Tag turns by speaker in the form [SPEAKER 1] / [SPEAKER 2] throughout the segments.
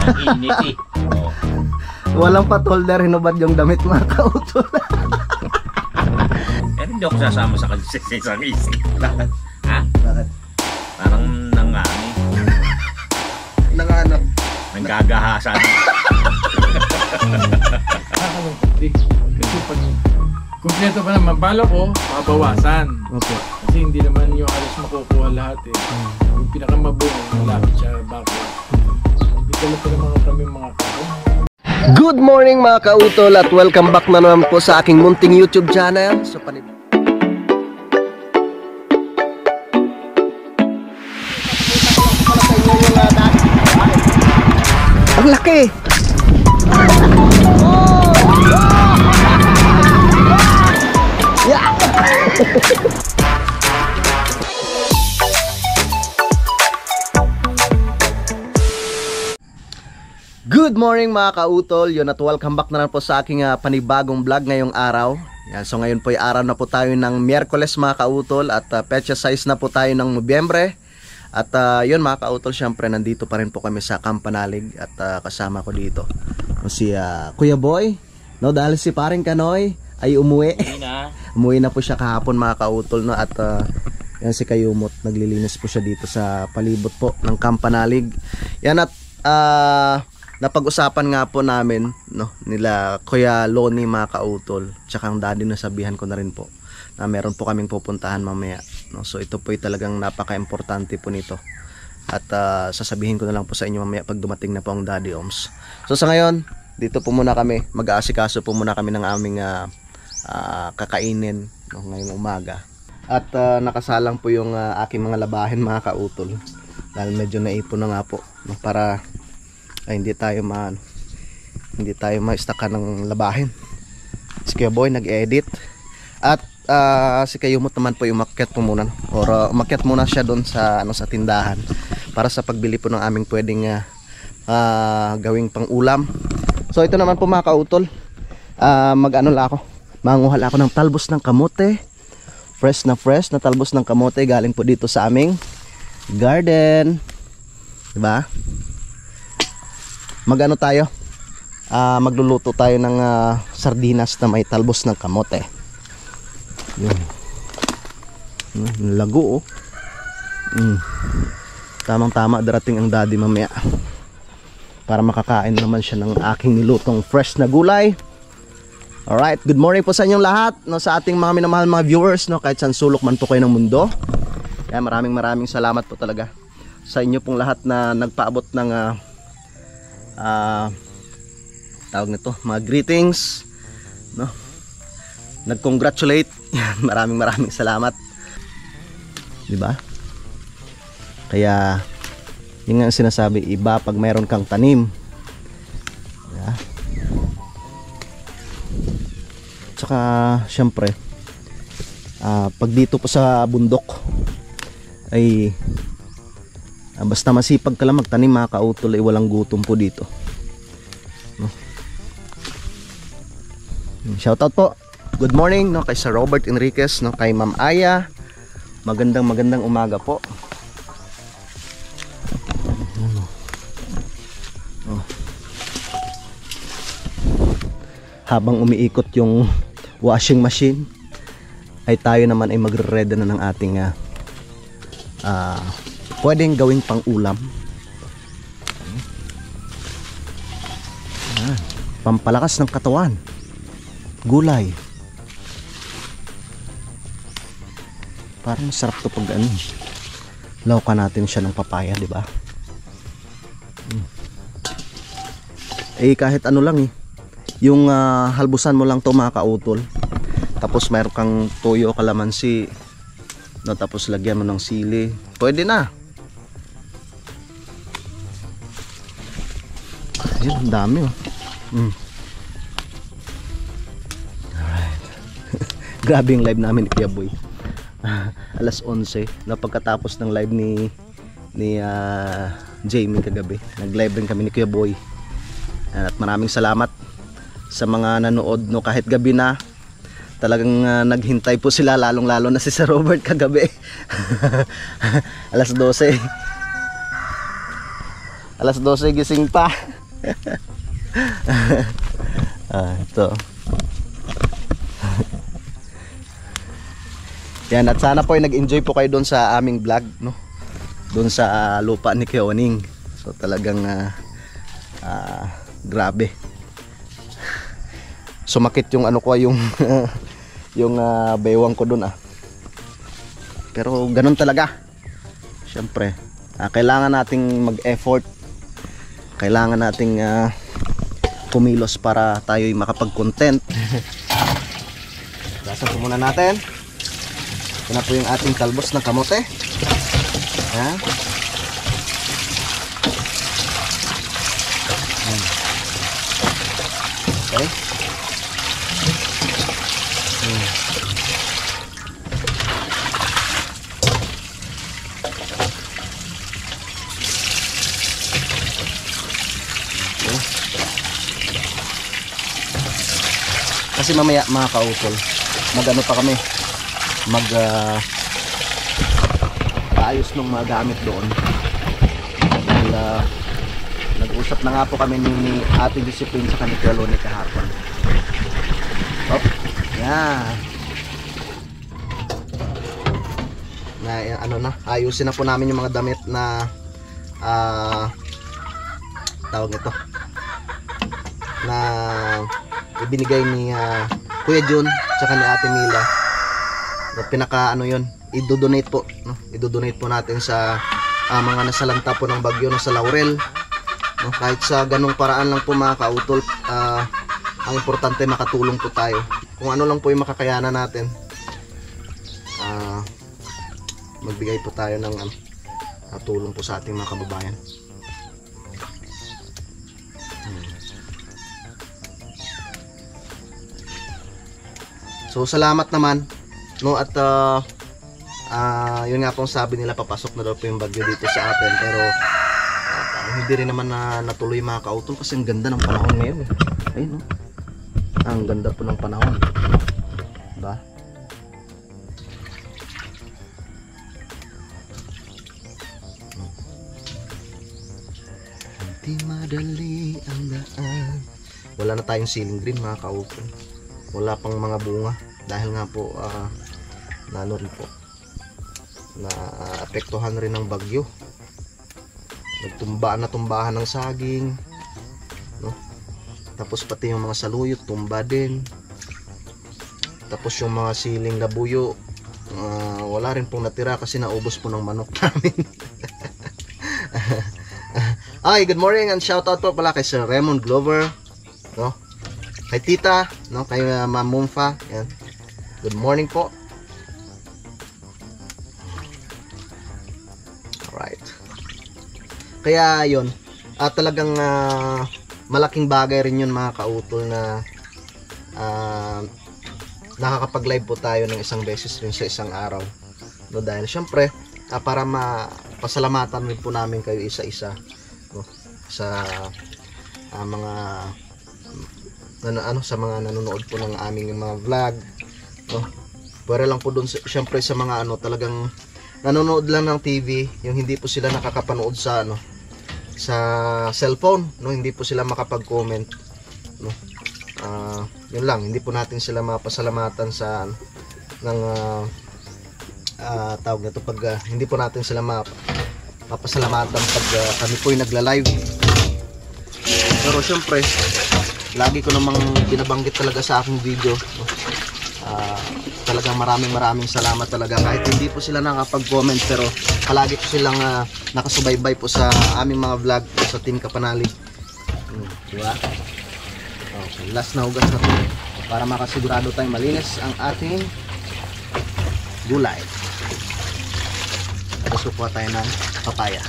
[SPEAKER 1] Ang init eh. Oh.
[SPEAKER 2] Walang patolder, hinubad yung damit mga kautol.
[SPEAKER 1] Pero hindi ako sasama sa isang isip. Bakit? Ha?
[SPEAKER 2] Bakit?
[SPEAKER 1] Parang nangani.
[SPEAKER 2] Nangano?
[SPEAKER 1] Nanggagahasan.
[SPEAKER 3] Kasi pag kumpleto pa naman, bala ko, mabawasan.
[SPEAKER 2] Okay.
[SPEAKER 3] Kasi hindi naman yung alis makukuha lahat eh. Yung pinakamabuo, malapit siya bako. Hindi dala pa naman kami mga kao.
[SPEAKER 2] Good morning mga kautol at welcome back na naman po sa aking munting YouTube channel. So, ang laki! Yeah! Good morning mga kautol, yun at welcome back na po sa aking panibagong vlog ngayong araw. Yan, so ngayon po ay araw na po tayo ng Miyerkules mga kautol at petsa size na po tayo ng Nobyembre. At yun mga kautol, syempre nandito pa rin po kami sa Campanalig at kasama ko dito si Kuya Boy, no, dahil si paring Kanoy ay umuwi. Umuwi na po siya kahapon mga kautol, no, at yan si Kayumot, naglilinis po siya dito sa palibot po ng Campanalig. Yan at napag-usapan nga po namin, no, nila Kuya Loni mga kautol, tsaka ang daddy, nasabihan ko na rin po na meron po kaming pupuntahan mamaya, no? So ito po ay talagang napaka-importante po nito. At sasabihin ko na lang po sa inyo mamaya pag dumating na po ang Daddy Oms. So sa ngayon, dito po muna kami, mag-aasikaso po muna kami ng aming kakainin, no, ngayong umaga. At nakasalang po yung aking mga labahin mga kautol. Dahil medyo naipon na nga po, no, para ay hindi tayo ma-stackan ng labahin. Si Kuya Boy nag-edit. At si Kayumot naman po umakyat po muna, or umakyat muna siya doon sa sa tindahan para sa pagbili po ng aming pwedeng gawing pang-ulam. So ito naman po mga kautol, manguhal ako ng talbos ng kamote. Fresh na talbos ng kamote galing po dito sa aming garden. Diba? Magluluto tayo ng sardinas na may talbos ng kamote. Yun. Lago oh. Tamang-tama darating ang daddy mamaya para makakain naman siya ng aking nilutong fresh na gulay. Alright, good morning po sa inyong lahat, no, sa ating mga minamahal mga viewers, no, kahit saan sulok man po kayo ng mundo. Yan, maraming salamat po talaga sa inyo pong lahat na nagpaabot ng tawag nito, mga greetings, no, nag-congratulate. maraming salamat, diba? Kaya yun nga sinasabi, iba pag mayroon kang tanim, diba? Tsaka syempre pag dito po sa bundok ay basta masipag ka lang magtanim mga kautol, ay walang gutom po dito, no? Shoutout po, good morning, no, kay Sir Robert Enriquez, no, kay Ma'am Aya, magandang umaga po. Habang umiikot yung washing machine ay tayo naman ay magre-ready na ng ating pwedeng gawing pang-ulam. Pampalakas ng katawan, gulay. Parang sarap to pag laukan natin siya ng papaya, di ba? Kahit ano lang yung halbusan mo lang to mga kautol, tapos mayroon kang toyo, kalamansi, no, tapos lagyan mo ng sili, pwede na. Ayun, ang dami oh. Alright. Grabe yung live namin ni Kuya Boy. Alas 11 na pagkatapos ng live ni Jamie kagabi, nag-live rin kami ni Kuya Boy. At maraming salamat sa mga nanood, no, kahit gabi na. Talagang naghintay po sila, lalong-lalo na si Sir Robert kagabi. Alas 12 gising pa. Ito. Yan, at sana po ay nag-enjoy po kayo doon sa aming vlog, no? Doon sa lupa ni Kuya Oning. So talagang grabe. Sumakit yung ano ko, yung yung baywang ko doon Pero ganun talaga. Siyempre, kailangan nating mag-effort. Kailangan nating kumilos para tayo'y makapag-content. Gasan po muna natin. Ito na po yung ating talbos ng kamote. Ayan. Okay. Kasi mamaya mga kautol, mag-ano pa kami, ayos ng mga gamit doon. Dahil nag-usap na nga po kami ni Ate Discipline sa kanila Loni kahapon. Hop, yan. Ayusin na po namin yung mga damit na tawag nito, na ibinigay ni Kuya Jun tsaka ni Ate Mila. I-donate po, no? I-donate po natin sa mga nasalanta po ng bagyo na sa Laurel, no? Kahit sa ganung paraan lang po mga kautol, ang importante makatulong po tayo. Kung ano lang po yung makakayanan natin, magbigay po tayo ng tulong po sa ating mga kababayan. So salamat naman, no, at yun nga pong sabi nila, papasok na daw po yung bagyo dito sa atin, pero hindi rin naman natuloy mga kautol kasi ang ganda ng panahon ngayon. Ayun, no? Ang ganda po ng panahon, diba? Hindi madali ang daan. Wala na tayong ceiling green mga kautol. Wala pang mga bunga dahil nga po nano rin po, na apektuhan rin ng bagyo. Natumbahan ng saging, no? Tapos pati yung mga saluyot tumba din. Tapos yung mga siling labuyo, wala rin pong natira kasi naubos po ng manok namin. Ay, good morning and shout out po pala kay Sir Raymond Glover, no? Kay Tita, no? Kay Ma'am Mumfa, yan. Good morning po. Alright. Kaya yun, talagang malaking bagay rin yun mga kautol na nakakapag-live po tayo ng isang beses rin sa isang araw, no? Dahil syempre para mapasalamatan rin po namin kayo isa-isa, no? Sa mga sa mga nanonood po ng aming mga vlog, no? Para lang po doon syempre sa mga talagang nanonood lang ng TV, yung hindi po sila nakakapanood sa sa cellphone, no? Hindi po sila makapag-comment, no? Yun lang, hindi po natin sila mapasalamatan sa ng tawag nito, pag hindi po natin sila mapasalamatan pag kami po yung nagla-live. Pero syempre lagi ko namang binabanggit talaga sa aking video, no? Talagang maraming salamat talaga, kahit hindi po sila nakapag-comment, pero palagi po silang nakasubaybay po sa aming mga vlog sa Team Kapanalig. Diba? Okay, last na hugas na po para makasigurado tayong malinis ang ating gulay. Tapos kukuha tayo ng papaya.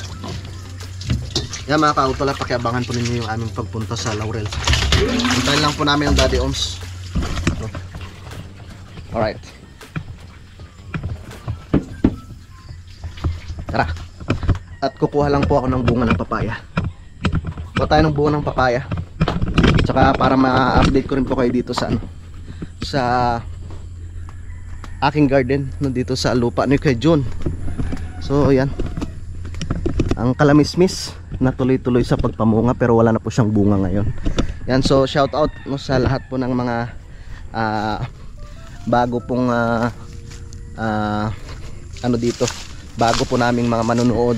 [SPEAKER 2] Yan mga kautol, pakiabangan po ninyo yung aming pagpunta sa Laurel. Hintayin lang po namin ang Daddy Oms. Alright. Tara. At kukuha lang po ako ng bunga ng papaya. Kuha tayo ng bunga ng papaya. Tsaka para ma-update ko rin po kayo dito sa sa aking garden, dito sa lupa ni Kuya Jun. So ayan, ang kalamismis, na tuloy-tuloy sa pagpamunga, pero wala na po siyang bunga ngayon. Yan, so shout out no, sa lahat po ng mga bago pong ano dito, bago po naming mga manonood.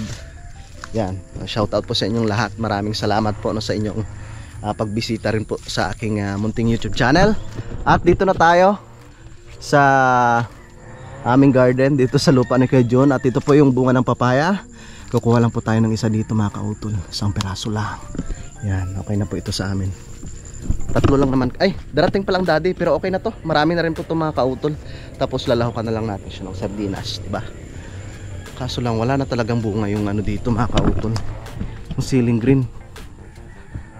[SPEAKER 2] Yan, shout out po sa inyong lahat. Maraming salamat po no, sa inyong pagbisita rin po sa aking munting YouTube channel. At dito na tayo sa aming garden, dito sa lupa ni Kuya John. At ito po yung bunga ng papaya. Kukuha lang po tayo ng isa dito mga kautol, isang peraso lang. Yan, okay na po ito sa amin. Tatlo lang naman, ay darating pa lang daddy, pero okay na to, marami na rin po ito mga kautol. Tapos lalahukan na lang natin siya ng sardinas, diba? Kaso lang wala na talagang bunga yung ano dito mga kautol, yung ceiling green.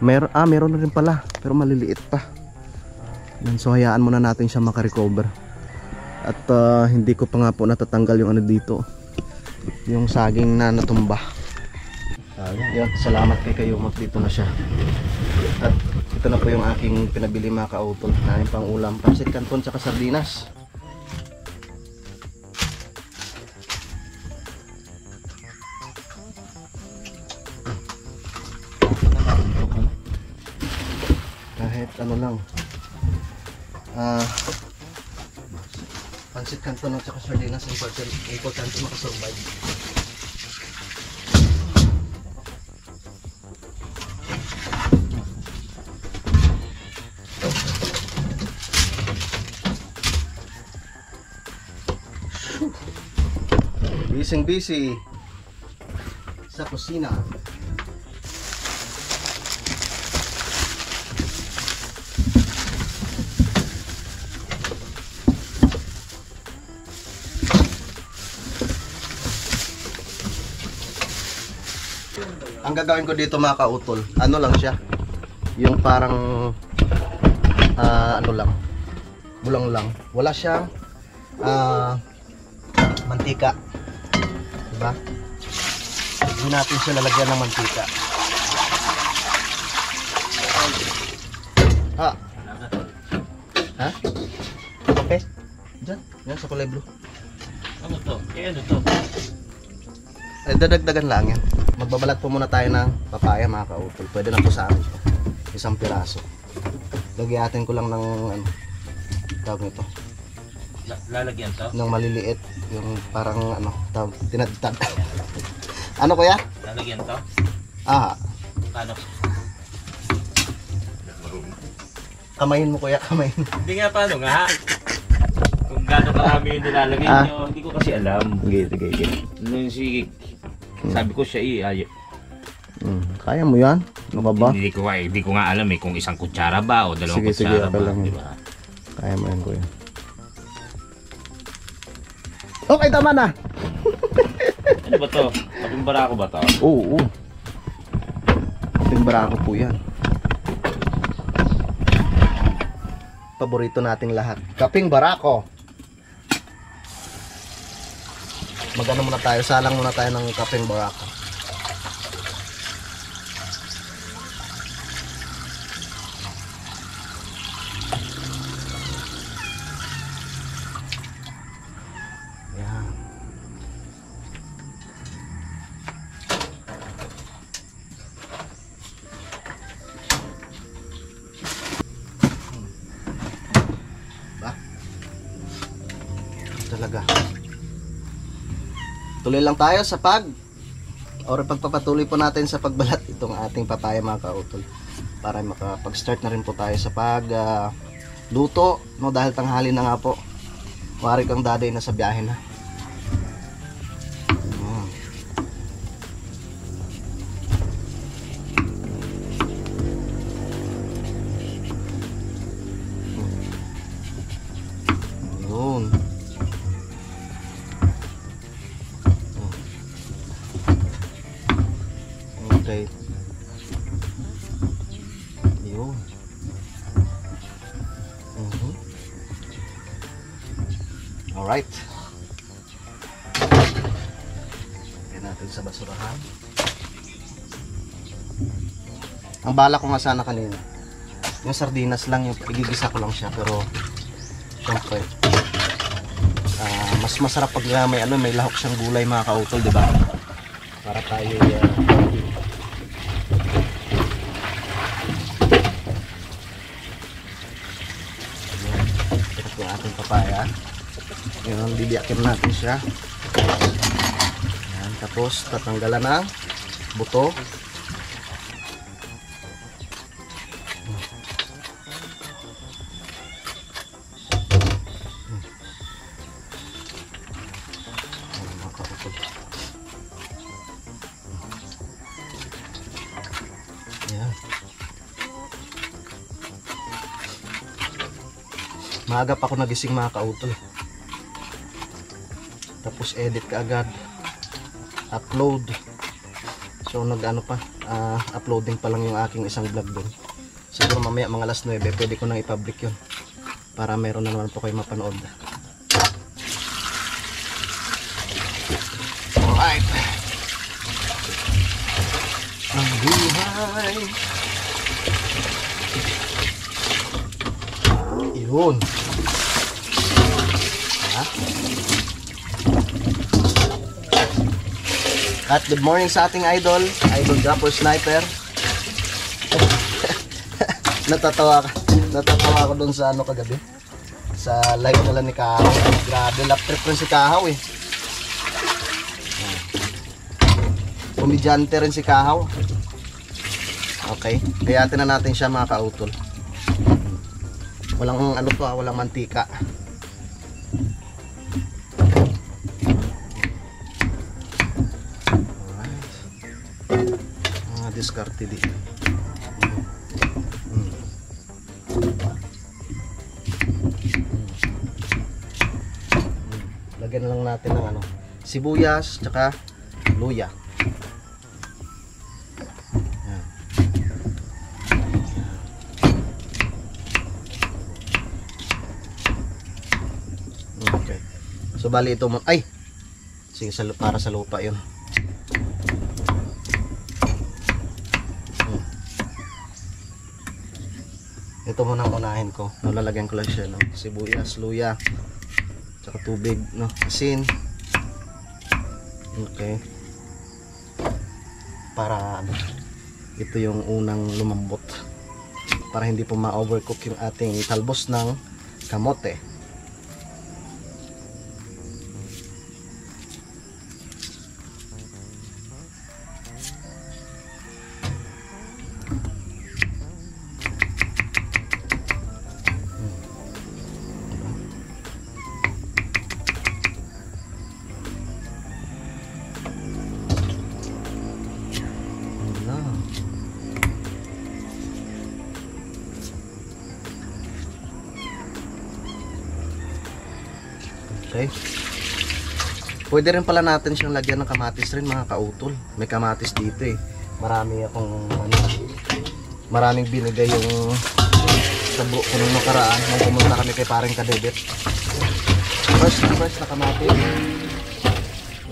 [SPEAKER 2] Meron na rin pala, pero maliliit pa. Yan, so hayaan muna natin siya makarecover. At hindi ko pa nga po natatanggal yung ano dito, yung saging na natumba. Yan, salamat kay Kayumot, dito na siya. At ito na po yung aking pinabili mga kautol, namin pang ulam, pansit canton tsaka sardinas. Kahit ano lang, pansit canton at saka sardinas, importante makasurvive. Busy sa kusina. Ang gagawin ko dito mga kautol, ano lang siya, yung parang ano lang, bulang lang, wala siyang mantika, diba? Hindi natin siya lalagyan ng mantika. Ha? Okay? Diyan, yan sa kulay blue.
[SPEAKER 1] Ano to? Ano to?
[SPEAKER 2] Dadagdagan lang yan. Magbabalat po muna tayo ng papaya mga kautol. Pwede na po sa amin ito, isang piraso. Lagyatin ko lang ng ano, tawag nito,
[SPEAKER 1] Lalagyan to?
[SPEAKER 2] ng maliliit, yung parang ano, tawag, tinadtad. Ano kuya?
[SPEAKER 1] Lalagyan to?
[SPEAKER 2] Ano? Kamayin mo kuya, kamayin.
[SPEAKER 1] Hindi nga, paano nga? Kung gano'n karami yung nilalagay nyo, hindi ko kasi alam.
[SPEAKER 2] Sige.
[SPEAKER 1] Nung sabi ko siya ayaw.
[SPEAKER 2] Kaya mo yan? Ano ka ba?
[SPEAKER 1] Hindi ko nga alam kung isang kutsara ba o dalawang kutsara
[SPEAKER 2] okay
[SPEAKER 1] ba.
[SPEAKER 2] lang.
[SPEAKER 1] Diba?
[SPEAKER 2] Kaya mo yan kuya. Okay, tama na.
[SPEAKER 1] Ano ba to? Kaping barako ba to?
[SPEAKER 2] Oo. Kaping barako po yan. Paborito nating lahat, kaping barako. Magano muna tayo, salang muna tayo ng kaping barako. Yan. Talaga. Tuloy lang tayo sa pagpapatuloy po natin sa pagbalat itong ating papaya mga kautol, para makapag-start na rin po tayo sa luto, no, dahil tanghali na nga po. Wari kang daday na sa biyahe na. Yun. Okay. Yun. Alright. Lagyan natin sa basurahan. Ang bala ko nga sana kanina, yung sardinas lang, yung igigisa ko lang siya, pero syempre mas masarap pag may lahok siyang gulay mga kautol, di ba? Para tayo natin papaya. Yun, bibiyakin natin siya. Yan, tapos tatanggalan ng buto. Yan. Maaga pa ako nagising mga kautol. Tapos edit ka agad. Upload. So nag-ano pa, uploading pa lang yung aking isang vlog doon. Siguro mamaya mga alas 9 pwede ko nang i-public yun. Para meron na naman po kayo mapanood. Alright. Ang buhay. Yun. Ha? At good morning sa ating idol Dropper Sniper. Natatawa ako dun sa ano kagabi. Sa live nila ni Kahaw. Grabe, lap trip rin si Kahaw eh. Komedyante rin si Kahaw. Okay, gayatin na natin siya mga kautol. Walang ano to, walang mantika. Diskarte dito. Lagyan lang natin ng ano, sibuyas tsaka luya. Yan. Okay. So bali ito mo, ay sige, para sa lupa 'yun. Ito muna ang unahin ko. Lalagyan ko lang siya ng sibuyas, luya, tsaka tubig, no, asin. Okay. Para ito yung unang lumambot. Para hindi po ma-overcook yung ating talbos ng kamote. Okay. Pwede rin pala natin siyang lagyan ng kamatis rin mga kautol. May kamatis dito eh. Maraming binigay yung sabo ko nung nakaraan nung pumunta kami kay paring Kadebet. Fresh na kamatis.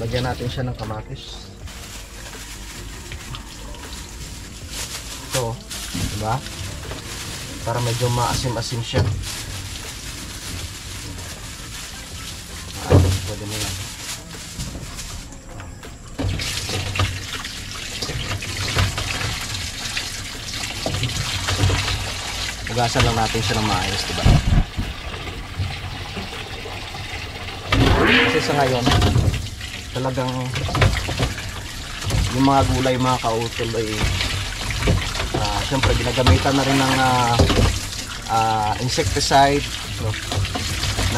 [SPEAKER 2] Lagyan natin siya ng kamatis. Ito, diba? Para medyo maasim-asim siya. Pwede mo yan. Hugasan lang natin siya ng maayos, diba? Kasi sa ngayon, talagang yung mga gulay, mga kautol ay syempre ginagamitan na rin ng insecticide, no?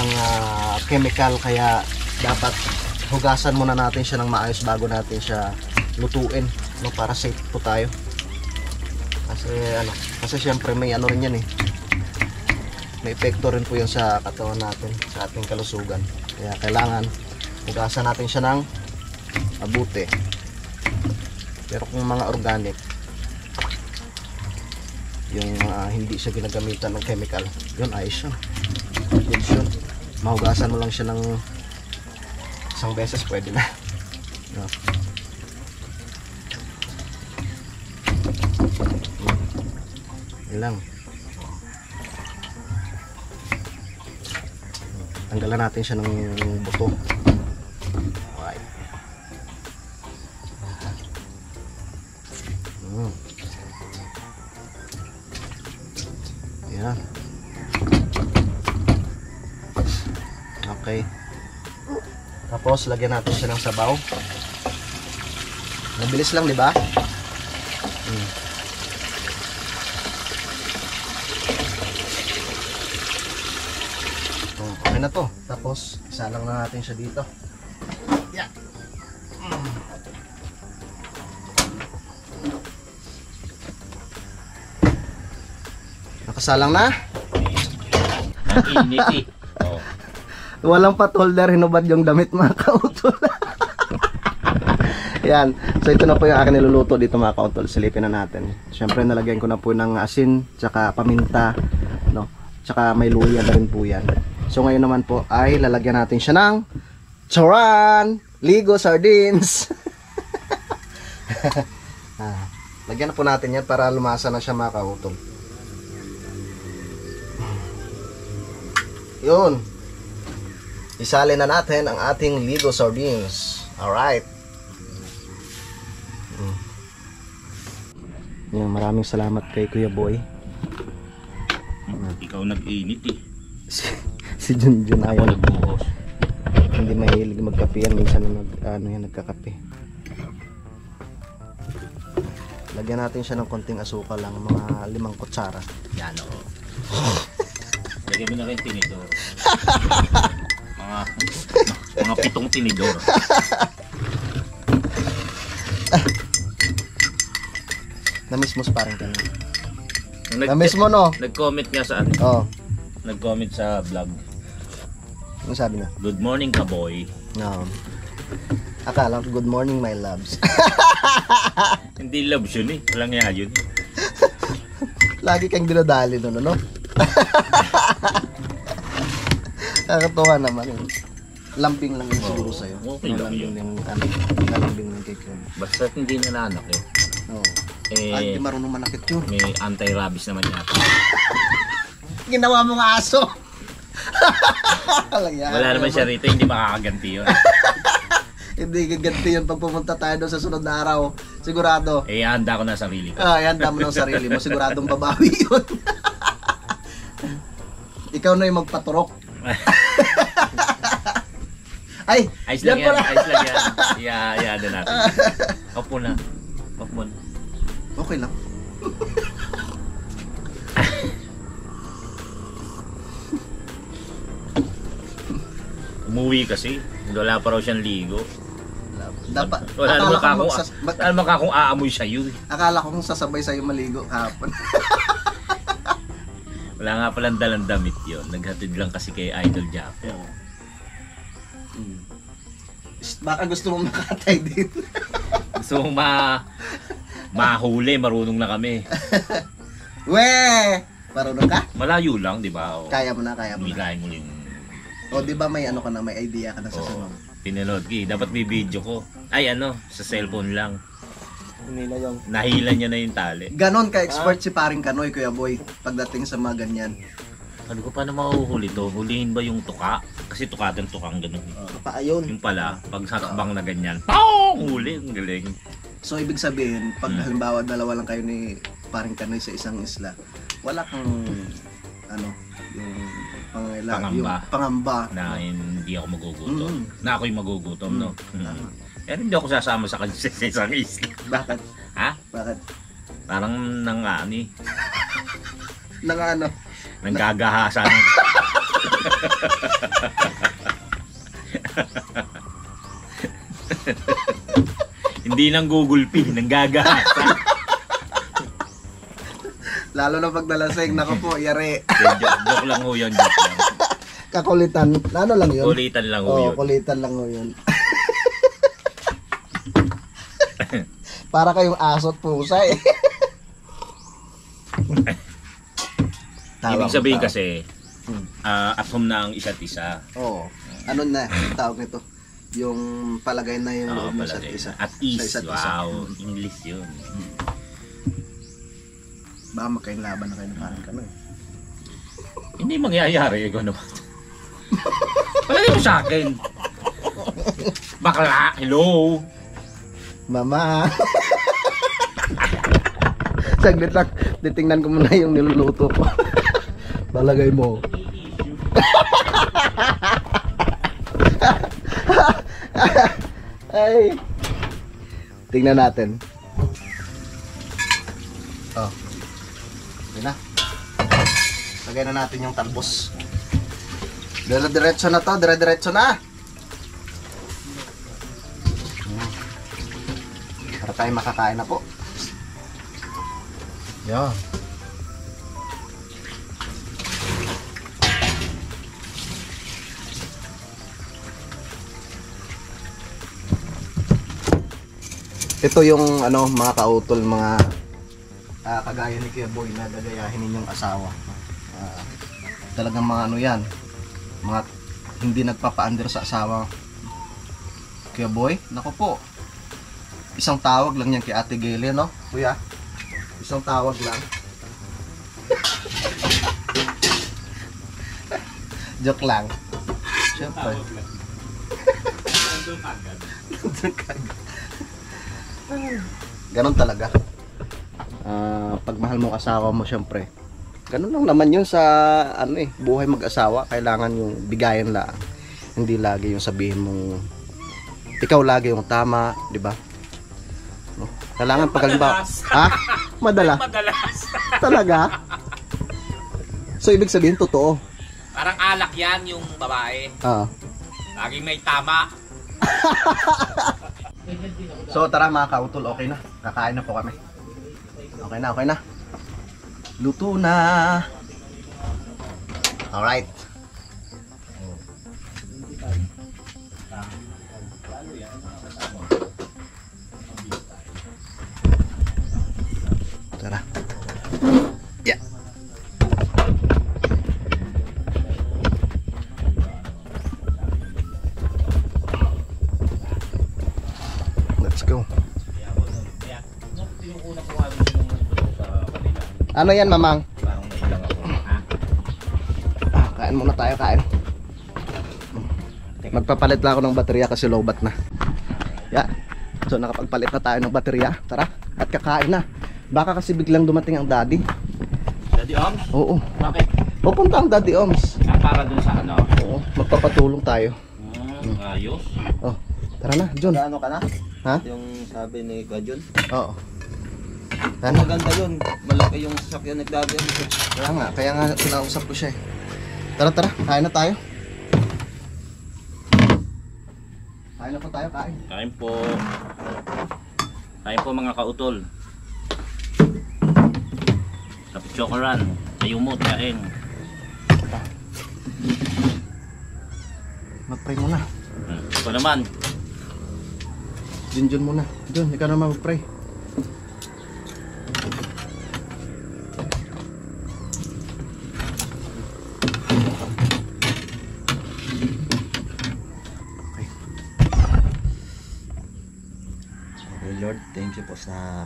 [SPEAKER 2] Ng chemical, kaya dapat hugasan muna natin siya ng maayos bago natin siya lutuin, no, para safe po tayo. Kasi syempre may ano rin yan eh. May epekto rin po yun sa katawan natin, sa ating kalusugan. Kaya kailangan hugasan natin siya ng mabuti. Pero kung mga organic, yung hindi siya ginagamitan ng chemical, yun ayos yun. Good yun. Mahugasan mo lang siya ng isang beses, pwede na. No. Yun lang. Tanggalan natin siya ng buto. Okay. Yan. Okay. Tapos, lagyan natin siya ng sabaw. Mabilis lang, di ba? Okay na to. Tapos, isa lang na natin siya dito. Yeah. Nakasalang na.
[SPEAKER 1] Ang init eh. Oh.
[SPEAKER 2] Walang pot holder, hinubad yung damit mga kautol. Yan. So ito na po yung akin niluluto dito mga kautol. Silipin na natin. Siyempre nalagyan ko na po ng asin, tsaka paminta, no? Tsaka may luya na rin po yan. So ngayon naman po ay lalagyan natin siya ng charan, ligo sardines. Lagyan na po natin yan para lumasa na siya mga kautol. Yun. Isali na natin ang ating ligo sardines. Alright. Yan, maraming salamat kay Kuya Boy.
[SPEAKER 1] Ikaw nag-init eh.
[SPEAKER 2] Si Junjun ayaw
[SPEAKER 1] Nagbuhos.
[SPEAKER 2] hindi mahilig magkape yan. Minsan nagkakape. Lagyan natin siya ng konting asukal lang, mga 5 kutsara.
[SPEAKER 1] Yan o. Lagyan mo na rin tinidor. mga 7 tinidor.
[SPEAKER 2] Namiss mo parang ganun. Namiss mo no?
[SPEAKER 1] Nag-comment nga sa ano?
[SPEAKER 2] Oh.
[SPEAKER 1] Nag-comment sa vlog.
[SPEAKER 2] Ano sabi na?
[SPEAKER 1] Good morning ka boy.
[SPEAKER 2] No. Akala ko good morning my loves.
[SPEAKER 1] Hindi loves yun eh. Walang nga yun.
[SPEAKER 2] Lagi kang dinadali doon, ano? Nakakatuwa naman. Lambing lang yun siguro sa'yo.
[SPEAKER 1] Okay lang yun.
[SPEAKER 2] Lambing lang kay Kim.
[SPEAKER 1] Basta hindi nananak eh.
[SPEAKER 2] Oo. Ay, di marunong manakit yun.
[SPEAKER 1] May anti-rabies naman yata.
[SPEAKER 2] Ginawa mong aso.
[SPEAKER 1] Wala naman siya rito, hindi makakaganti yun.
[SPEAKER 2] Hindi gaganti yun pag pumunta tayo doon sa sunod na araw. Sigurado.
[SPEAKER 1] Eh, handa ko na sarili ko.
[SPEAKER 2] Handa mo ng sarili mo. Siguradong babawi yun. Ikaw na yung magpaturok. Ay,
[SPEAKER 1] Ayos lang yan,
[SPEAKER 2] pala.
[SPEAKER 1] ayos lang yan. Iyaada natin. Off mo na. Off mo na.
[SPEAKER 2] Okay lang.
[SPEAKER 1] Umuwi kasi. Wala pa raw siyang ligo.
[SPEAKER 2] Dapat,
[SPEAKER 1] Wala naman
[SPEAKER 2] akala ko
[SPEAKER 1] wala naman kakong aamoy sa'yo.
[SPEAKER 2] akala kong sasabay sa'yo maligo kahapon.
[SPEAKER 1] Wala nga palang dalang damit yun. Naghatid lang kasi kay Idol Japper.
[SPEAKER 2] Baka gusto mo makatay dito.
[SPEAKER 1] Gusto mong mahuli, marunong na kami.
[SPEAKER 2] Weh! Marunong ka?
[SPEAKER 1] Malayo lang, di ba? O,
[SPEAKER 2] Kaya mo na, kaya mo na.
[SPEAKER 1] Milahin mo yung...
[SPEAKER 2] O, di ba may ano ka na, may idea ka na sa
[SPEAKER 1] Oo,
[SPEAKER 2] sunod?
[SPEAKER 1] pinanood ko eh. Dapat may video ko. Ay sa cellphone lang.
[SPEAKER 2] Hindi na yung...
[SPEAKER 1] Nahila niya na yung tali.
[SPEAKER 2] Ganon ka-expert si paring Kanoy, Kuya Boy, pagdating sa mga ganyan.
[SPEAKER 1] Ano ko paano mahuhuli to? Hulihin ba yung tuka? Kasi tukatan tukang ganun.
[SPEAKER 2] Paayon.
[SPEAKER 1] Yung pala, pag sakbang na ganyan, pao! Huli, ang galing.
[SPEAKER 2] So, ibig sabihin, pag halimbawa dalawa lang kayo ni paring Kanoy sa isang isla, wala kang, ano, yung
[SPEAKER 1] Pangamba.
[SPEAKER 2] yung pangamba.
[SPEAKER 1] Na hindi ako magugutom. Na ako'y magugutom, no?
[SPEAKER 2] Tama.
[SPEAKER 1] Pero hindi ako sasama sa kanya sa isang isla.
[SPEAKER 2] Bakit?
[SPEAKER 1] Ha?
[SPEAKER 2] Bakit?
[SPEAKER 1] Parang nangani.
[SPEAKER 2] Nang ano?
[SPEAKER 1] Nanggagahasan. Hindi nang gugulpi, nanggagahasan.
[SPEAKER 2] Lalo na pag nalasing, nako po, yari.
[SPEAKER 1] Joke lang ho yun, joke lang.
[SPEAKER 2] Kakulitan. Ano lang yun?
[SPEAKER 1] Kulitan lang ho
[SPEAKER 2] Oo,
[SPEAKER 1] yun.
[SPEAKER 2] kulitan lang ho yun. Para kayong aso't pusa eh.
[SPEAKER 1] Ibig sabihin kasi, at home na ang isa't isa.
[SPEAKER 2] Oo. Ano na, tawag nito? Yung palagay na yung loob ng isa't
[SPEAKER 1] Palagay
[SPEAKER 2] isa.
[SPEAKER 1] na. At ease,
[SPEAKER 2] Sa isa't isa.
[SPEAKER 1] wow, English yun.
[SPEAKER 2] Baka magkainlaban na kayo ng parang Kanoy.
[SPEAKER 1] Hindi mangyayari, ikaw naman. Palagay mo sa akin. Bakla, hello.
[SPEAKER 2] Mama! Saglit lang, titingnan ko muna yung niluluto ko. Palagay mo. Ay. Tingnan natin. Oh. Yun na. Lagay na natin yung talbos. Dire-diretso na to. Dire-diretso na. Para tayo makakain na po. Yan. Ito yung ano mga kautol, mga kagaya ni Kuya Boy na gagayahin ninyong asawa. Talagang mga ano yan, mga hindi nagpapa-under sa asawa. Kuya Boy, nako po. Isang tawag lang yan kay Ate Gayle, no? Kuya, isang tawag lang. Joke lang. Siyempre. Ganon talaga. Pag mahal mo asawa mo, syempre. Ganon lang naman yun sa ano buhay mag-asawa. Kailangan yung bigayan lang. Hindi lagi yung sabihin mong ikaw lagi yung tama, di ba? No? Kailangan pag halimbawa, ha? Madalas. Talaga? So ibig sabihin totoo.
[SPEAKER 1] Parang alak yan yung babae. Laging may tama.
[SPEAKER 2] So tara mga kautol, okay na. Kakain na po kami. Okay na. Luto na. Alright. Tara. Yeah. Let's go. Ano yan, mamang? Kain muna tayo, kain. Magpapalit lang ako ng baterya kasi lowbat na. Yeah. So nakapagpalit na tayo ng baterya. Tara, at kakain na. Baka kasi biglang dumating ang daddy.
[SPEAKER 1] Daddy Oms?
[SPEAKER 2] Oo.
[SPEAKER 1] Bakit?
[SPEAKER 2] Pupunta ang Daddy Oms.
[SPEAKER 1] Para dun sa ano?
[SPEAKER 2] Oo, magpapatulong tayo.
[SPEAKER 1] Ayos.
[SPEAKER 2] Oh, tara na, John.
[SPEAKER 4] Ano ka na?
[SPEAKER 2] Ha?
[SPEAKER 4] Yung sabi ni Gajon.
[SPEAKER 2] Oo. Ano?
[SPEAKER 4] Maganda yun. Malaki yung sasakyan ni Daddy.
[SPEAKER 2] Kaya nga kinausap ko siya eh. Tara, kain na tayo. Kain na po tayo, kain.
[SPEAKER 1] Kain po. Kain po mga kautol. Kapit chokoran. Ayumot, kain.
[SPEAKER 2] Mag-pray muna.
[SPEAKER 1] Ito naman.
[SPEAKER 2] John muna. John, ikaw naman mag-pray.
[SPEAKER 4] Lord, thank you po sa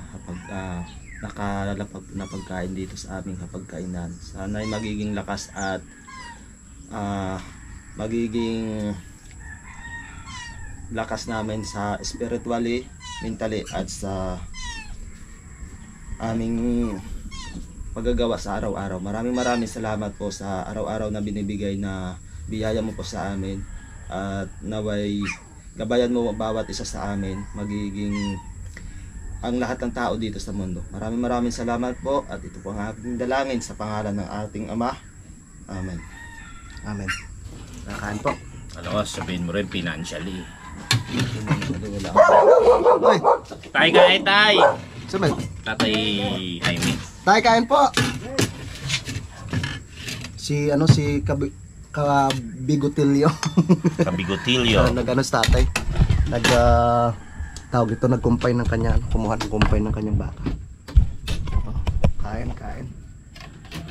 [SPEAKER 4] nakalalapag na pagkain dito sa aming hapagkainan. Sana ay magiging lakas at magiging lakas namin sa spiritually, mentally at sa aming paggagawa sa araw-araw. Maraming salamat po sa araw-araw na binibigay na biyaya mo po sa amin at naway gabayan mo bawat isa sa amin magiging ang lahat ng tao dito sa mundo. Maraming salamat po at ito po ang aking dalangin sa pangalan ng ating Ama. Amen.
[SPEAKER 2] Amen. Kakain po.
[SPEAKER 1] Alam ko, sabihin mo rin financially.
[SPEAKER 2] Oy,
[SPEAKER 1] Tay kain, tay!
[SPEAKER 2] sabi.
[SPEAKER 1] Tatay Jaime.
[SPEAKER 2] Tayo kain po. Si Kabigotilyo.
[SPEAKER 1] Kabigotilyo.
[SPEAKER 2] Nag-ano sa tatay. Tawag ito, nag-combine ng kanya, kumuha ng combine ng kanyang baka. Oh, kain.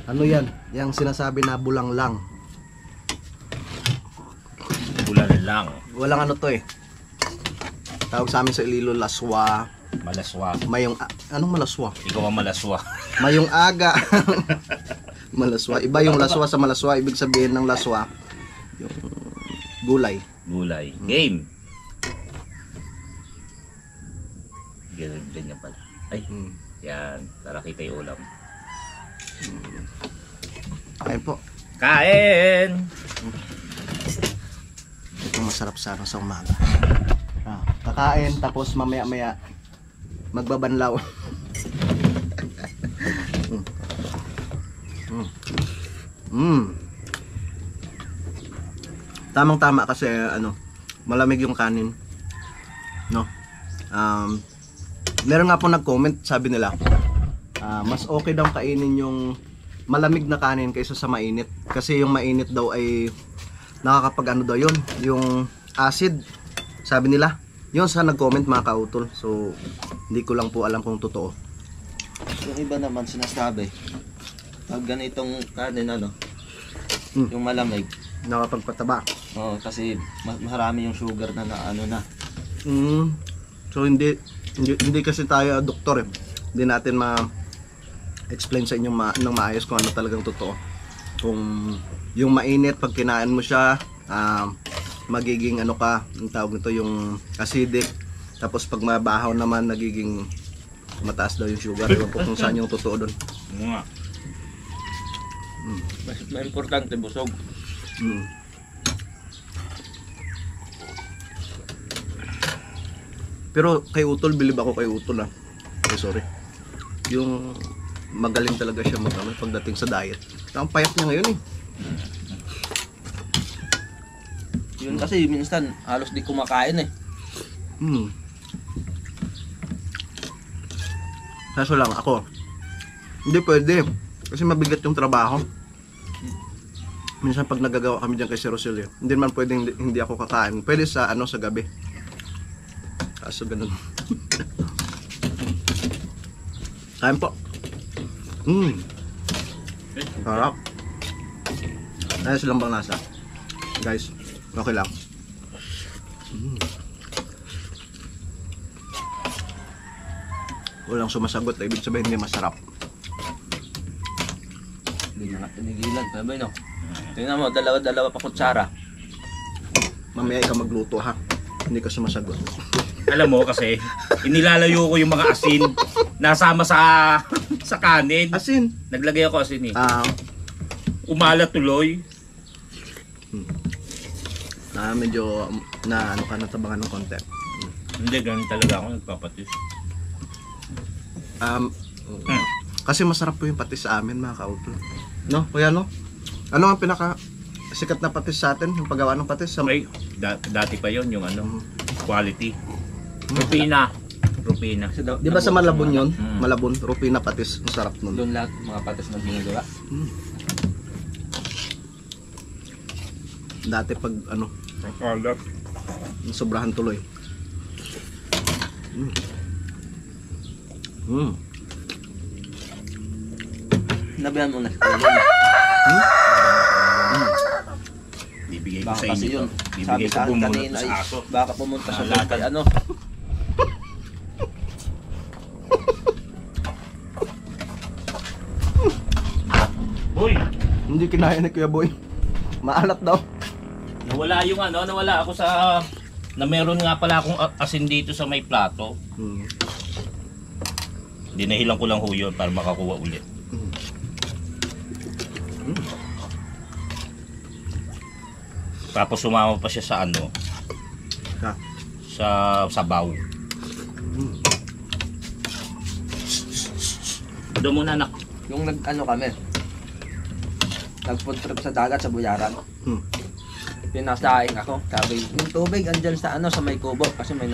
[SPEAKER 2] Ano yan? Yang sinasabi na bulang lang.
[SPEAKER 1] Bulan lang.
[SPEAKER 2] Walang ano to eh. Tawag sa amin sa Ililo, laswa.
[SPEAKER 1] Malaswa.
[SPEAKER 2] Anong malaswa?
[SPEAKER 1] Ikaw ang malaswa.
[SPEAKER 2] Mayong aga. Malaswa. Iba yung laswa sa malaswa. Ibig sabihin ng laswa, yung gulay.
[SPEAKER 1] Gulay. Game. Ganyan pala. Ay, yan. Tara kita yung ulam.
[SPEAKER 2] Kain po.
[SPEAKER 1] Kain!
[SPEAKER 2] Ito mas masarap sana sa umaga. Kakain tapos mamaya-maya magbabanlaw. Tamang-tama kasi malamig yung kanin. No? Meron nga po nag-comment, sabi nila, mas okay daw kainin yung malamig na kanin kaysa sa mainit. Kasi yung mainit daw ay nakakapag daw yun, yung acid, sabi nila. Yun sa nag-comment mga kautol. So, hindi ko lang po alam kung totoo.
[SPEAKER 4] Yung iba naman sinasabi, pag ganitong kanin yung malamig,
[SPEAKER 2] Nakapagpataba.
[SPEAKER 4] kasi marami yung sugar na na.
[SPEAKER 2] So, hindi kasi tayo doktor eh. Hindi natin ma-explain sa inyo ng maayos kung ano talagang totoo. Kung yung mainit, pag kinain mo siya, magiging ang tawag nito, yung acidic. Tapos pag mabahaw naman, nagiging mataas daw yung sugar. Ewan ko kung saan yung totoo doon.
[SPEAKER 1] Nga. Mas importante busog.
[SPEAKER 2] Pero kay Utol, bilib ako kay Utol sorry. Yung magaling talaga siya pagdating sa diet. Ang payat niya ngayon eh.
[SPEAKER 4] Yun kasi minsan halos di kumakain eh.
[SPEAKER 2] Kaso lang ako, hindi pwede. Kasi mabigat yung trabaho. Minsan pag nagagawa kami dyan kay Sir Rosilio, hindi man pwedeng hindi ako kakain. Pwede sa sa gabi. Kaso ganun. Kain po. Sarap. Ayos lang bang nasa? Guys, okay lang. Walang sumasagot, ibig sabihin hindi masarap.
[SPEAKER 4] Hindi na nga tinigilan, sabi no. Tingnan mo, dalawa pa kutsara.
[SPEAKER 2] Mamaya ikaw magluto ha. Hindi ka sumasagot.
[SPEAKER 1] Alam mo kasi, inilalayo ko yung mga asin nasama sa kanin.
[SPEAKER 2] Asin.
[SPEAKER 1] Naglagay ako asin eh.
[SPEAKER 2] Umalat
[SPEAKER 1] tuloy.
[SPEAKER 2] Medyo natabangan ng konti.
[SPEAKER 1] Hindi, ganun talaga ako nagpapatis.
[SPEAKER 2] Kasi masarap po yung patis sa amin mga kautol. No? Kuya no? Ano ang pinaka sikat na patis sa atin? Yung paggawa ng patis?
[SPEAKER 1] Ay, dati pa yon yung quality. Rupina.
[SPEAKER 2] Di ba sa Malabon yun? Malabon, Rupina patis. Ang sarap nun.
[SPEAKER 4] Doon lahat mga patis na ginagawa.
[SPEAKER 2] Dati pag sobrahan tuloy.
[SPEAKER 4] Nabihan mo na.
[SPEAKER 1] Bibigay ko
[SPEAKER 4] Baka
[SPEAKER 1] sa
[SPEAKER 4] kasi
[SPEAKER 1] inyo.
[SPEAKER 4] yun.
[SPEAKER 1] Bibigay
[SPEAKER 4] Sabi
[SPEAKER 1] ko
[SPEAKER 4] sa akin
[SPEAKER 1] bumunot
[SPEAKER 4] kanina,
[SPEAKER 1] sa aso.
[SPEAKER 4] baka pumunta siya doon kay
[SPEAKER 1] Boy!
[SPEAKER 2] Hindi kinaya ni Kuya Boy. Maalat daw.
[SPEAKER 1] Nawala ako sa na meron nga pala akong asin dito sa may plato. Dinahilan ko lang ho yun para makakuha ulit. Tapos sumama pa siya sa sa sabaw. Doon muna anak.
[SPEAKER 4] Yung kami, nag-food trip sa dagat sa Buyaran. Pinasaing ako. Sabi, yung tubig andyan sa sa may kubo kasi may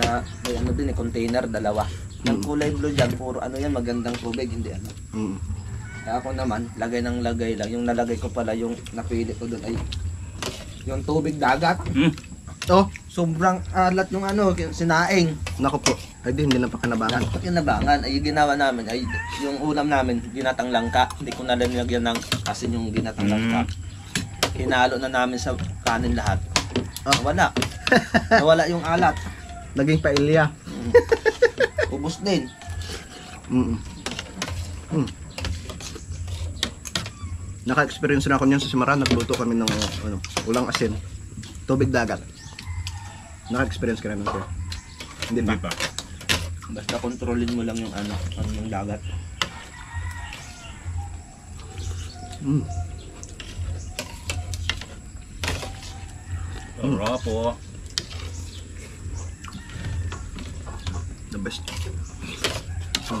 [SPEAKER 4] din container, dalawa. Yung kulay blue dyan, puro yan, magandang tubig, hindi Kaya ako naman, lagay lang. Yung nalagay ko pala, yung napili ko doon ay yung tubig dagat. Sobrang alat yung sinaing.
[SPEAKER 2] Nako po. Ay hindi na pa kanabangan.
[SPEAKER 4] Kinabangan, ay ginawa namin, ay yung ulam namin, ginatang langka. Hindi ko na nilagyan ng asin yung ginatang langka. Hinalo na namin sa kanin lahat. Wala. Nawala yung alat.
[SPEAKER 2] Naging pailya.
[SPEAKER 4] Ubus din.
[SPEAKER 2] Naka-experience na ako niyan sa Simaran. Nagluto kami ng ulang asin. Tubig dagat. Naka-experience ka na nun, sir? Hindi ba?
[SPEAKER 4] Basta kontrolin mo lang yung yung dagat.
[SPEAKER 1] Sarap po.
[SPEAKER 2] The best. Oh.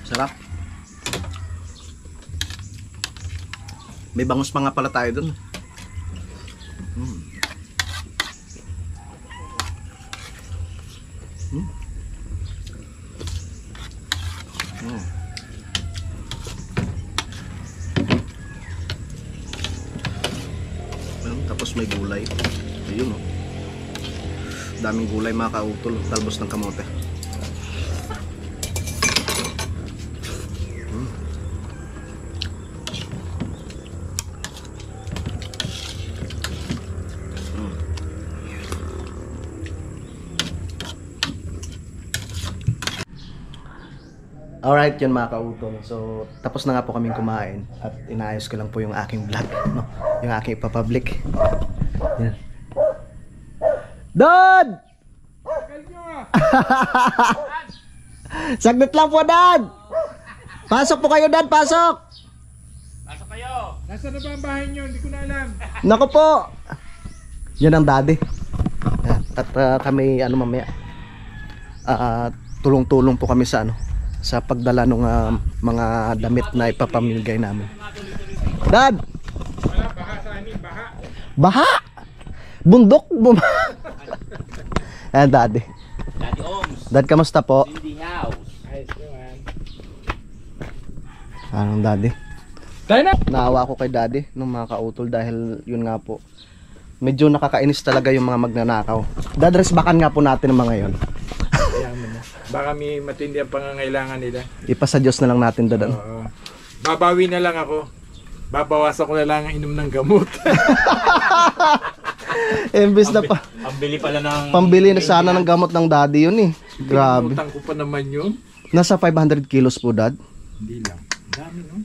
[SPEAKER 2] Sarap. May bangus pa nga pala tayo dun. Mm. Mm. Mm. Tapos may gulay. Ayun, oh. Daming gulay mga kautol. Talbos ng kamote. Alright, yun mga kautol. So, tapos na nga po kaming kumain at inaayos ko lang po yung aking vlog, no? Yung aking ipapublic. Yan. Dad! Saglit lang po, Dad! Pasok po kayo, Dad! Pasok!
[SPEAKER 1] Pasok kayo!
[SPEAKER 3] Nasaan na ba ang bahay nyo? Hindi ko na alam.
[SPEAKER 2] Naku po! Yan ang daddy. Yan. At kami, ano mamaya, tulong-tulong po kami sa ano, sa pagdala ng mga damit na ipapamigay namin. Dad!
[SPEAKER 3] Wala, baha sa amin, baha.
[SPEAKER 2] Baha! Bundok! Ayan, Daddy.
[SPEAKER 1] Daddy Oms.
[SPEAKER 2] Dad, kamusta po?
[SPEAKER 1] In the house.
[SPEAKER 3] Ayos naman.
[SPEAKER 2] Anong Daddy?
[SPEAKER 3] Tayo na!
[SPEAKER 2] Naawa ko kay Daddy nung mga kautol dahil yun nga po, medyo nakakainis talaga yung mga magnanakaw. Dad, resbakan nga po natin ang mga yon.
[SPEAKER 3] Ayan mo na. Baka may matindi ang pangangailangan nila.
[SPEAKER 2] Ipasa Diyos na lang natin, Dad. Ano?
[SPEAKER 3] Oo. Babawi na lang ako. Babawasan ko na lang ang inom ng gamot.
[SPEAKER 2] Imbis na pa,
[SPEAKER 1] Ang bili pala ng...
[SPEAKER 2] pambili na sana ng gamot ng Daddy yun eh. Grabe.
[SPEAKER 3] Utang ko pa naman yun.
[SPEAKER 2] Nasa 500 kilos po, Dad.
[SPEAKER 3] Hindi lang. Dami, no?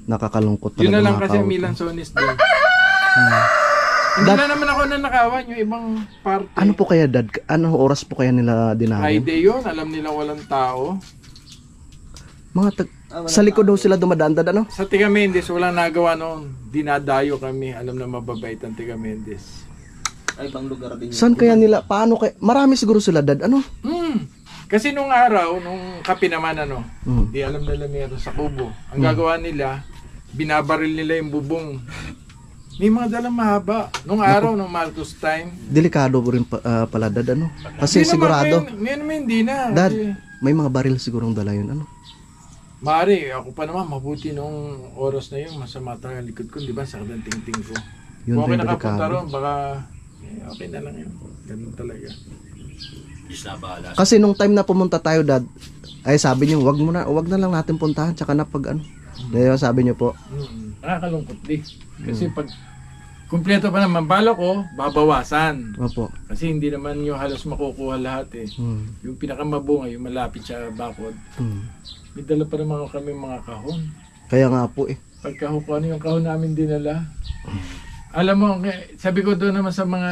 [SPEAKER 2] Nakakalungkot talaga
[SPEAKER 3] Yun na lang
[SPEAKER 2] mga
[SPEAKER 3] kasi
[SPEAKER 2] kautol.
[SPEAKER 3] Milan Sonis doon. Hindi na naman ako nanakawan yung ibang party.
[SPEAKER 2] Ano po kaya, Dad? Ano oras po kaya nila dinaanan?
[SPEAKER 3] Friday yun, alam nila walang tao.
[SPEAKER 2] Sa likod daw sila dumadaan, Dad, ano?
[SPEAKER 3] Sa Tiga Mendes, walang nagawa noon. Dinadayo kami. Alam na mababait ang Tiga Mendes.
[SPEAKER 4] Ay, ibang lugar din yun.
[SPEAKER 2] Saan kaya nila? Paano kaya? Marami siguro sila, Dad, ano?
[SPEAKER 3] Kasi nung araw, nung kape naman ano,
[SPEAKER 2] Hmm.
[SPEAKER 3] di alam nila meron sa kubo. Ang gagawa nila, binabaril nila yung bubong. May mga dalang mahaba. Nung araw, nung Marcos time.
[SPEAKER 2] Delikado po rin pala, Dad, ano? Kasi
[SPEAKER 3] Hindi
[SPEAKER 2] sigurado,
[SPEAKER 3] naman, ngayon naman hindi na.
[SPEAKER 2] Dad,
[SPEAKER 3] Kasi,
[SPEAKER 2] may mga baril sigurong dala yun, ano?
[SPEAKER 3] Mari, ako pa naman, mabuti nung oras na yun, masama tayo ang likod ko, di ba? Sakit ang ting-ting ko.
[SPEAKER 2] Yun
[SPEAKER 3] Kung ako
[SPEAKER 2] rin
[SPEAKER 3] nakapunta
[SPEAKER 2] delikado.
[SPEAKER 3] ron, baka okay na lang yun. Ganun talaga.
[SPEAKER 1] Diyos na bahala.
[SPEAKER 2] Kasi nung time na pumunta tayo, Dad, ay sabi niyo, wag na lang natin puntahan, tsaka na pag ano. Dahil sabi niyo po,
[SPEAKER 3] Nakakalungkot di. Kasi pag kumpleto pa naman, bala ko, babawasan.
[SPEAKER 2] opo.
[SPEAKER 3] Kasi hindi naman yung halos makukuha lahat eh.
[SPEAKER 2] Hmm.
[SPEAKER 3] Yung pinakamabunga, yung malapit sa bakod.
[SPEAKER 2] Hmm.
[SPEAKER 3] May dala pa naman kami mga kahon.
[SPEAKER 2] Kaya nga po eh.
[SPEAKER 3] Pagkahon ko, ano yung kahon namin dinala? Alam mo, sabi ko doon naman sa mga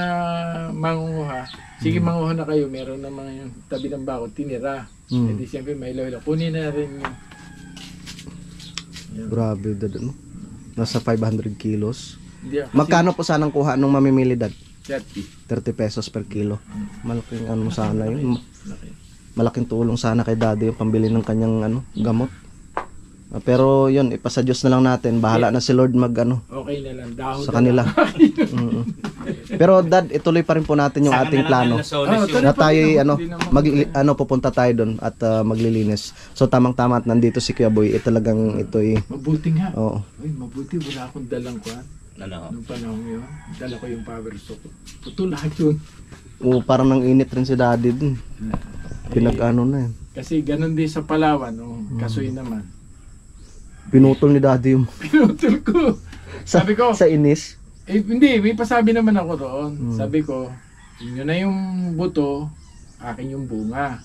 [SPEAKER 3] mangunguha, sige manguha na kayo, meron naman yung tabi ng bakod, tinira.
[SPEAKER 2] Hmm.
[SPEAKER 3] Eh di siyempre may ilaw-ilaw. Kunin na rin yun. Yan.
[SPEAKER 2] Grabe, Dad, ano? Nasa 500 kilos.
[SPEAKER 3] Hindi, kasi
[SPEAKER 2] Magkano po sanang kuha nung mamimili, Dad?
[SPEAKER 3] 30.
[SPEAKER 2] 30 pesos per kilo. Malaking ano sana yun.
[SPEAKER 3] Laki.
[SPEAKER 2] Malaking tulong sana kay Daddy yung pambili ng kanyang ano, gamot. Pero yun, ipasa Diyos na lang natin. Bahala na si Lord mag ano,
[SPEAKER 3] Okay na lang. Dahon
[SPEAKER 2] sa
[SPEAKER 3] na
[SPEAKER 2] kanila.
[SPEAKER 3] lang.
[SPEAKER 2] Mm-mm. Pero Dad, ituloy pa rin po natin yung
[SPEAKER 1] Saka
[SPEAKER 2] ating
[SPEAKER 1] na lang
[SPEAKER 2] plano.
[SPEAKER 1] ng Lasones yun.
[SPEAKER 2] Na tayo ano,
[SPEAKER 3] Hindi naman-
[SPEAKER 2] pupunta tayo doon at maglilinis. So tamang-tama at nandito si Kuya Boy. Talagang ito'y
[SPEAKER 3] Mabuti nga.
[SPEAKER 2] oo.
[SPEAKER 3] Uy, mabuti. Wala akong dalang kuhan.
[SPEAKER 1] Ano?
[SPEAKER 3] Nung panahon yun, dala ko yung power stock. Puto lahat yun.
[SPEAKER 2] Parang nang init rin si Daddy dun. Pinag-ano na yun.
[SPEAKER 3] Kasi ganun din sa Palawan, no? Kasoy naman.
[SPEAKER 2] Pinutol ni Daddy yung
[SPEAKER 3] Pinutol ko. Sabi ko,
[SPEAKER 2] sa inis.
[SPEAKER 3] hindi, may pasabi naman ako doon.
[SPEAKER 2] Hmm.
[SPEAKER 3] Sabi ko, yun na yung buto, akin yung bunga.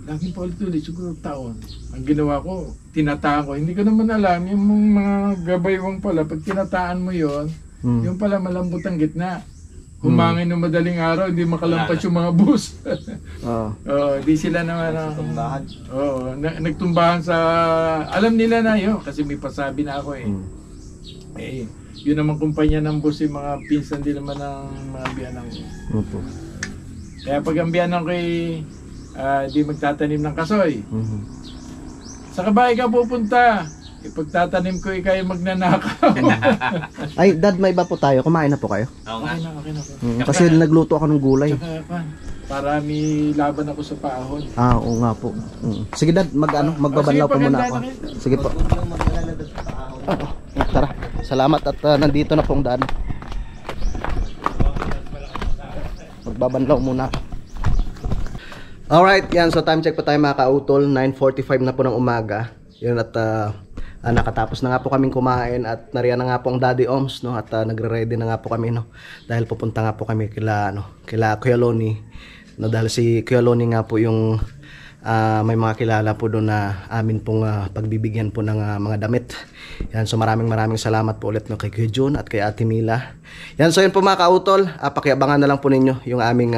[SPEAKER 3] Laging paulit-ulit, siguro taon. Ang ginawa ko, tinataan ko. Hindi ko naman alam, yung mga gabaywang pala, pag tinataan mo yon, yung pala malambot ang gitna. Humangin ng madaling araw, hindi makalampas yung mga bus.
[SPEAKER 2] Oo.
[SPEAKER 3] Di sila naman
[SPEAKER 4] Tumbahan.
[SPEAKER 3] nagtumbahan sa, alam nila na yun, kasi may pasabi na ako eh. Eh, yun naman kumpanya ng boss yung mga pinsan din naman ng mga biyanan ko.
[SPEAKER 2] Opo.
[SPEAKER 3] Kaya pag ang biyanan ko di magtatanim ng kasoy,
[SPEAKER 2] Mhm.
[SPEAKER 3] sa kabahay ka pupunta, ipagtatanim ko kayo magnanakaw.
[SPEAKER 2] Ay, Dad, may iba po tayo. Kumain na po kayo.
[SPEAKER 1] Oo nga.
[SPEAKER 3] Okay na po.
[SPEAKER 2] Kasi nagluto ako ng gulay.
[SPEAKER 3] Tsaka pan, para may laban ako sa paahon.
[SPEAKER 2] Oo nga po. Sige, Dad, magbabanlaw po muna ako. Sige po. Tara. Salamat at nandito na pong daan. Magbabanlaw muna ako. Alright, yan. So time check pa tayo mga kautol. 9:45 na po ng umaga. Yun at nakatapos na nga po kaming kumain at nariyan na nga po ang Daddy Oms, no? At nagre-ready na nga po kami, no? Dahil pupunta nga po kami kila Kuya Loni, no? Dahil si Kuya Loni nga po yung may mga kilala po doon na amin pong pagbibigyan po ng mga damit. Yan, so maraming salamat po ulit, no, kay Kuya Jun at kay Ate Mila. Yan, so yun po mga kautol, pakiabangan na lang po ninyo yung aming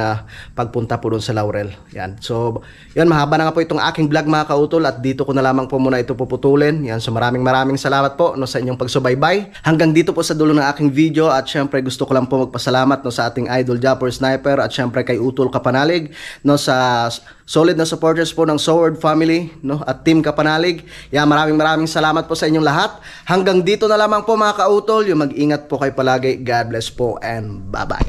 [SPEAKER 2] pagpunta po doon sa Laurel. Yan, so yan, mahaba na nga po itong aking vlog mga kautol at dito ko na lamang po muna ito puputulin. Yan, so maraming salamat po, no, sa inyong pagsubaybay. Hanggang dito po sa dulo ng aking video at syempre gusto ko lang po magpasalamat, no, sa ating idol Japper Sniper at syempre kay Utol Kapanalig, no, sa solid na supporters po ng Sword Family, no, at Team Kapanalig. Yan, maraming salamat po sa inyong lahat. Hanggang dito na lamang po mga kautol, yung mag-ingat po kayo palagi. God bless po and bye-bye.